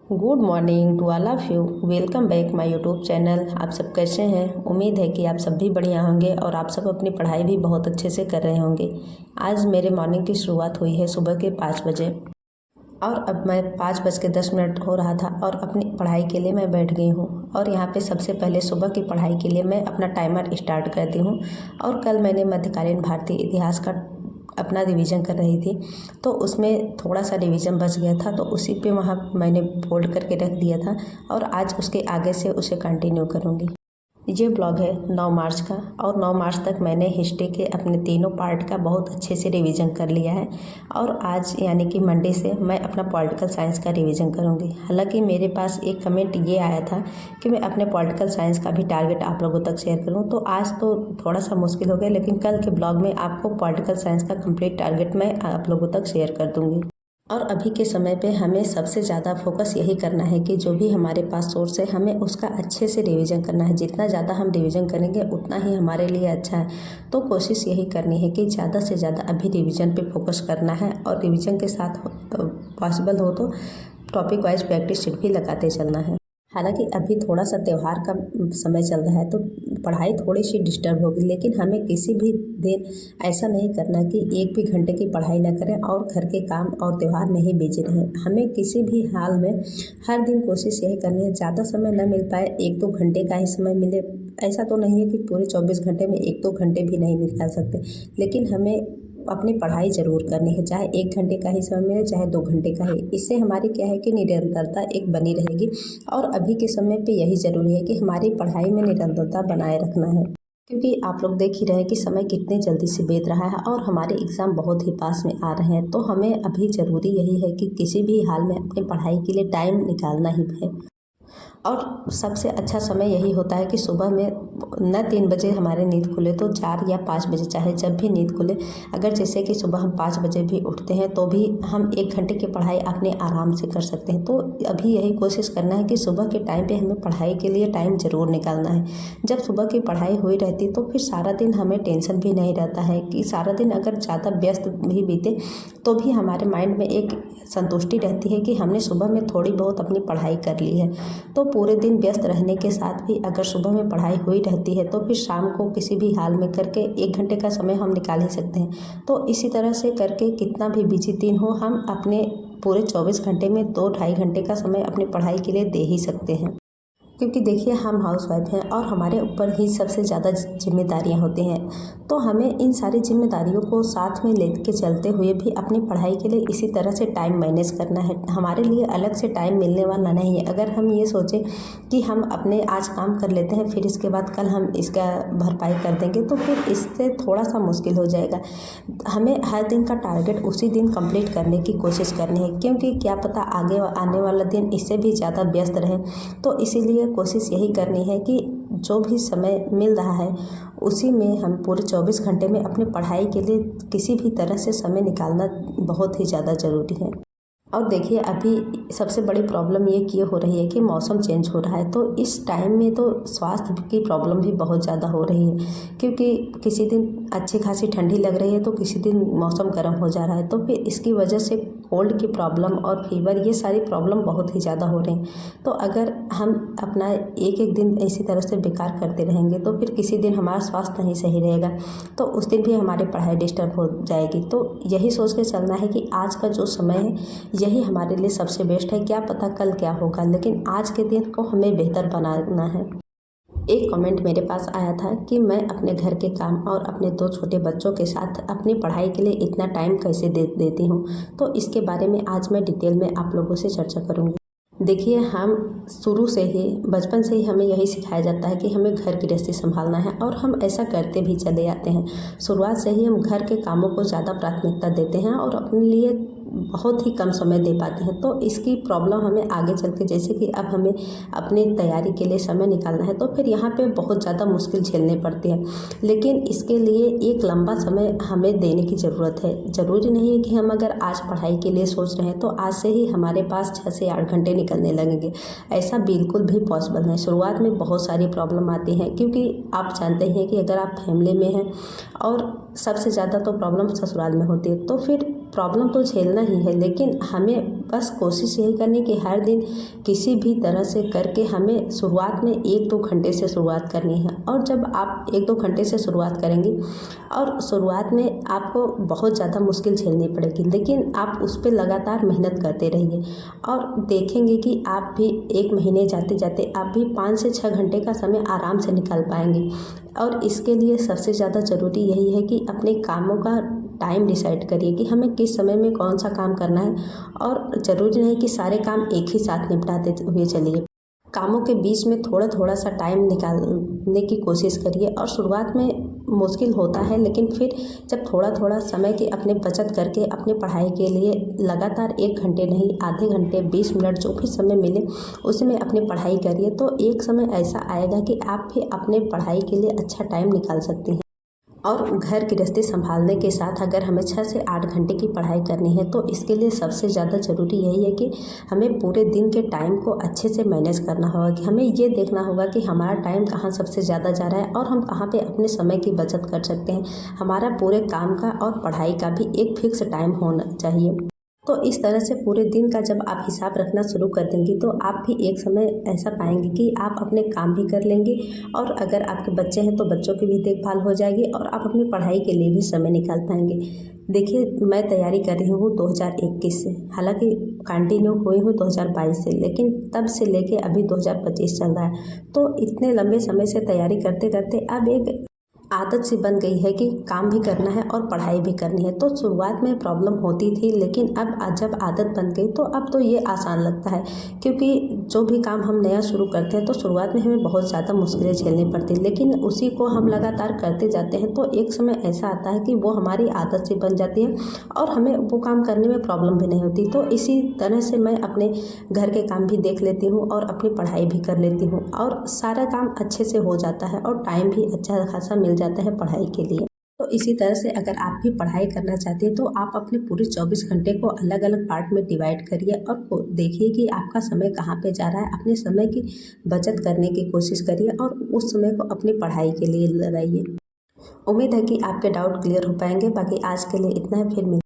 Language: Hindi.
Good morning to all of you. Welcome back my YouTube channel. आप सब कैसे हैं? उम्मीद है कि आप सब भी बढ़िया होंगे और आप सब अपनी पढ़ाई भी बहुत अच्छे से कर रहे होंगे। आज मेरे मॉर्निंग की शुरुआत हुई है सुबह के 5 बजे और अब मैं 5:10 हो रहा था और अपनी पढ़ाई के लिए मैं बैठ गई हूँ। और यहाँ पे सबसे पहले सुबह की पढ़ाई के लिए मैं अपना टाइमर स्टार्ट करती हूँ। और कल मैंने मध्यकालीन भारतीय इतिहास का अपना रिवीजन कर रही थी, तो उसमें थोड़ा सा रिवीजन बच गया था, तो उसी पे वहाँ मैंने फोल्ड करके रख दिया था और आज उसके आगे से उसे कंटिन्यू करूँगी। ये ब्लॉग है 9 मार्च का और 9 मार्च तक मैंने हिस्ट्री के अपने तीनों पार्ट का बहुत अच्छे से रिवीजन कर लिया है। और आज यानी कि मंडे से मैं अपना पॉलिटिकल साइंस का रिवीजन करूँगी। हालांकि मेरे पास एक कमेंट ये आया था कि मैं अपने पॉलिटिकल साइंस का भी टारगेट आप लोगों तक शेयर करूँ, तो आज तो थोड़ा सा मुश्किल हो गया, लेकिन कल के ब्लॉग में आपको पॉलिटिकल साइंस का कंप्लीट टारगेट मैं आप लोगों तक शेयर कर दूँगी। और अभी के समय पे हमें सबसे ज़्यादा फोकस यही करना है कि जो भी हमारे पास सोर्स है हमें उसका अच्छे से रिवीजन करना है। जितना ज़्यादा हम रिवीजन करेंगे उतना ही हमारे लिए अच्छा है। तो कोशिश यही करनी है कि ज़्यादा से ज़्यादा अभी रिवीजन पे फोकस करना है और रिवीजन के साथ पॉसिबल हो तो टॉपिक वाइज प्रैक्टिस शीट भी लगाते चलना है। हालांकि अभी थोड़ा सा त्यौहार का समय चल रहा है तो पढ़ाई थोड़ी सी डिस्टर्ब होगी, लेकिन हमें किसी भी दिन ऐसा नहीं करना कि एक भी घंटे की पढ़ाई ना करें और घर के काम और त्यौहार में ही बिजी रहें। हमें किसी भी हाल में हर दिन कोशिश यही करनी है, ज़्यादा समय न मिल पाए 1-2 घंटे का ही समय मिले। ऐसा तो नहीं है कि पूरे 24 घंटे में 1-2 घंटे भी नहीं निकाल सकते, लेकिन हमें अपनी पढ़ाई ज़रूर करनी है, चाहे 1 घंटे का ही समय मिले चाहे 2 घंटे का ही। इससे हमारी क्या है कि निरंतरता एक बनी रहेगी। और अभी के समय पे यही ज़रूरी है कि हमारी पढ़ाई में निरंतरता बनाए रखना है, क्योंकि आप लोग देख ही रहे हैं कि समय कितनी जल्दी से बीत रहा है और हमारे एग्ज़ाम बहुत ही पास में आ रहे हैं। तो हमें अभी ज़रूरी यही है कि किसी भी हाल में अपनी पढ़ाई के लिए टाइम निकालना ही है। और सबसे अच्छा समय यही होता है कि सुबह में न 3 बजे हमारे नींद खुले तो 4 या 5 बजे, चाहे जब भी नींद खुले। अगर जैसे कि सुबह हम 5 बजे भी उठते हैं तो भी हम 1 घंटे की पढ़ाई अपने आराम से कर सकते हैं। तो अभी यही कोशिश करना है कि सुबह के टाइम पे हमें पढ़ाई के लिए टाइम ज़रूर निकालना है। जब सुबह की पढ़ाई हुई रहती तो फिर सारा दिन हमें टेंशन भी नहीं रहता है कि सारा दिन अगर ज़्यादा व्यस्त भी बीते तो भी हमारे माइंड में एक संतुष्टि रहती है कि हमने सुबह में थोड़ी बहुत अपनी पढ़ाई कर ली है। तो पूरे दिन व्यस्त रहने के साथ भी अगर सुबह में पढ़ाई हुई रहती है तो फिर शाम को किसी भी हाल में करके 1 घंटे का समय हम निकाल ही सकते हैं। तो इसी तरह से करके कितना भी बिजी दिन हो, हम अपने पूरे 24 घंटे में 2-2.5 घंटे का समय अपनी पढ़ाई के लिए दे ही सकते हैं। क्योंकि देखिए हम हाउसवाइफ हैं और हमारे ऊपर ही सबसे ज़्यादा जिम्मेदारियां होती हैं, तो हमें इन सारी जिम्मेदारियों को साथ में लेके चलते हुए भी अपनी पढ़ाई के लिए इसी तरह से टाइम मैनेज करना है। हमारे लिए अलग से टाइम मिलने वाला नहीं है। अगर हम ये सोचें कि हम अपने आज काम कर लेते हैं फिर इसके बाद कल हम इसका भरपाई कर देंगे तो फिर इससे थोड़ा सा मुश्किल हो जाएगा। हमें हर दिन का टारगेट उसी दिन कंप्लीट करने की कोशिश करनी है, क्योंकि क्या पता आगे आने वाला दिन इससे भी ज़्यादा व्यस्त रहे। तो इसीलिए कोशिश यही करनी है कि जो भी समय मिल रहा है उसी में हम पूरे 24 घंटे में अपनी पढ़ाई के लिए किसी भी तरह से समय निकालना बहुत ही ज़्यादा ज़रूरी है। और देखिए अभी सबसे बड़ी प्रॉब्लम ये हो रही है कि मौसम चेंज हो रहा है, तो इस टाइम में तो स्वास्थ्य की प्रॉब्लम भी बहुत ज़्यादा हो रही है, क्योंकि किसी दिन अच्छी खासी ठंडी लग रही है तो किसी दिन मौसम गर्म हो जा रहा है, तो फिर इसकी वजह से कोल्ड की प्रॉब्लम और फीवर ये सारी प्रॉब्लम बहुत ही ज़्यादा हो रही हैं। तो अगर हम अपना एक दिन इसी तरह से बेकार करते रहेंगे तो फिर किसी दिन हमारा स्वास्थ्य नहीं सही रहेगा, तो उस दिन भी हमारी पढ़ाई डिस्टर्ब हो जाएगी। तो यही सोच के चलना है कि आज का जो समय है यही हमारे लिए सबसे बेस्ट है। क्या पता कल क्या होगा, लेकिन आज के दिन को हमें बेहतर बनाना है। एक कमेंट मेरे पास आया था कि मैं अपने घर के काम और अपने 2 छोटे बच्चों के साथ अपनी पढ़ाई के लिए इतना टाइम कैसे देती हूँ, तो इसके बारे में आज मैं डिटेल में आप लोगों से चर्चा करूँगी। देखिए हम शुरू से ही बचपन से ही हमें यही सिखाया जाता है कि हमें घर गृहस्थी संभालना है और हम ऐसा करते भी चले आते हैं। शुरुआत से ही हम घर के कामों को ज़्यादा प्राथमिकता देते हैं और अपने लिए बहुत ही कम समय दे पाते हैं। तो इसकी प्रॉब्लम हमें आगे चल के, जैसे कि अब हमें अपनी तैयारी के लिए समय निकालना है तो फिर यहाँ पे बहुत ज़्यादा मुश्किल झेलनी पड़ती है, लेकिन इसके लिए एक लंबा समय हमें देने की ज़रूरत है। ज़रूरी नहीं है कि हम अगर आज पढ़ाई के लिए सोच रहे हैं तो आज से ही हमारे पास 6 से 8 घंटे निकलने लगेंगे, ऐसा बिल्कुल भी पॉसिबल नहीं। शुरुआत में बहुत सारी प्रॉब्लम आती हैं, क्योंकि आप जानते हैं कि अगर आप फैमिली में हैं और सबसे ज़्यादा तो प्रॉब्लम ससुराल में होती है, तो फिर प्रॉब्लम तो झेलना ही है, लेकिन हमें बस कोशिश यही करनी कि हर दिन किसी भी तरह से करके हमें शुरुआत में 1-2 घंटे से शुरुआत करनी है। और जब आप 1-2 घंटे से शुरुआत करेंगे और शुरुआत में आपको बहुत ज़्यादा मुश्किल झेलनी पड़ेगी, लेकिन आप उस पर लगातार मेहनत करते रहिए और देखेंगे कि आप भी 1 महीने जाते जाते आप भी 5 से 6 घंटे का समय आराम से निकाल पाएंगे। और इसके लिए सबसे ज़्यादा ज़रूरी यही है कि अपने कामों का टाइम डिसाइड करिए कि हमें किस समय में कौन सा काम करना है। और ज़रूरी नहीं कि सारे काम एक ही साथ निपटाते हुए चलिए, कामों के बीच में थोड़ा थोड़ा सा टाइम निकालने की कोशिश करिए। और शुरुआत में मुश्किल होता है, लेकिन फिर जब थोड़ा थोड़ा समय की अपने बचत करके अपने पढ़ाई के लिए लगातार 1 घंटे नहीं, आधे घंटे, 20 मिनट जो भी समय मिले उसमें अपनी पढ़ाई करिए, तो एक समय ऐसा आएगा कि आप भी अपने पढ़ाई के लिए अच्छा टाइम निकाल सकती हैं। और घर गृहस्थी संभालने के साथ अगर हमें 6 से 8 घंटे की पढ़ाई करनी है, तो इसके लिए सबसे ज़्यादा ज़रूरी यही है कि हमें पूरे दिन के टाइम को अच्छे से मैनेज करना होगा, कि हमें ये देखना होगा कि हमारा टाइम कहाँ सबसे ज़्यादा जा रहा है और हम कहाँ पे अपने समय की बचत कर सकते हैं। हमारा पूरे काम का और पढ़ाई का भी एक फिक्स टाइम होना चाहिए। तो इस तरह से पूरे दिन का जब आप हिसाब रखना शुरू कर देंगी, तो आप भी एक समय ऐसा पाएंगे कि आप अपने काम भी कर लेंगे, और अगर आपके बच्चे हैं तो बच्चों की भी देखभाल हो जाएगी और आप अपनी पढ़ाई के लिए भी समय निकाल पाएंगे। देखिए, मैं तैयारी कर रही हूँ 2021 से, हालांकि कंटिन्यू हुई हूँ 2022 से, लेकिन तब से लेके अभी 2025 चल रहा है। तो इतने लंबे समय से तैयारी करते करते अब एक आदत सी बन गई है कि काम भी करना है और पढ़ाई भी करनी है। तो शुरुआत में प्रॉब्लम होती थी, लेकिन अब जब आदत बन गई तो अब तो ये आसान लगता है, क्योंकि जो भी काम हम नया शुरू करते हैं तो शुरुआत में हमें बहुत ज़्यादा मुश्किलें झेलनी पड़ती हैं, लेकिन उसी को हम लगातार करते जाते हैं तो एक समय ऐसा आता है कि वो हमारी आदत सी बन जाती है और हमें वो काम करने में प्रॉब्लम भी नहीं होती। तो इसी तरह से मैं अपने घर के काम भी देख लेती हूँ और अपनी पढ़ाई भी कर लेती हूँ, और सारा काम अच्छे से हो जाता है और टाइम भी अच्छा खासा मिल जाता है पढ़ाई के लिए। तो इसी तरह से अगर आप भी पढ़ाई करना चाहते हैं तो आप अपने पूरे 24 घंटे को अलग अलग पार्ट में डिवाइड करिए और देखिए कि आपका समय कहाँ पे जा रहा है। अपने समय की बचत करने की कोशिश करिए और उस समय को अपनी पढ़ाई के लिए लगाइए। उम्मीद है कि आपके डाउट क्लियर हो पाएंगे। बाकी आज के लिए इतना है, फिर मिलते हैं।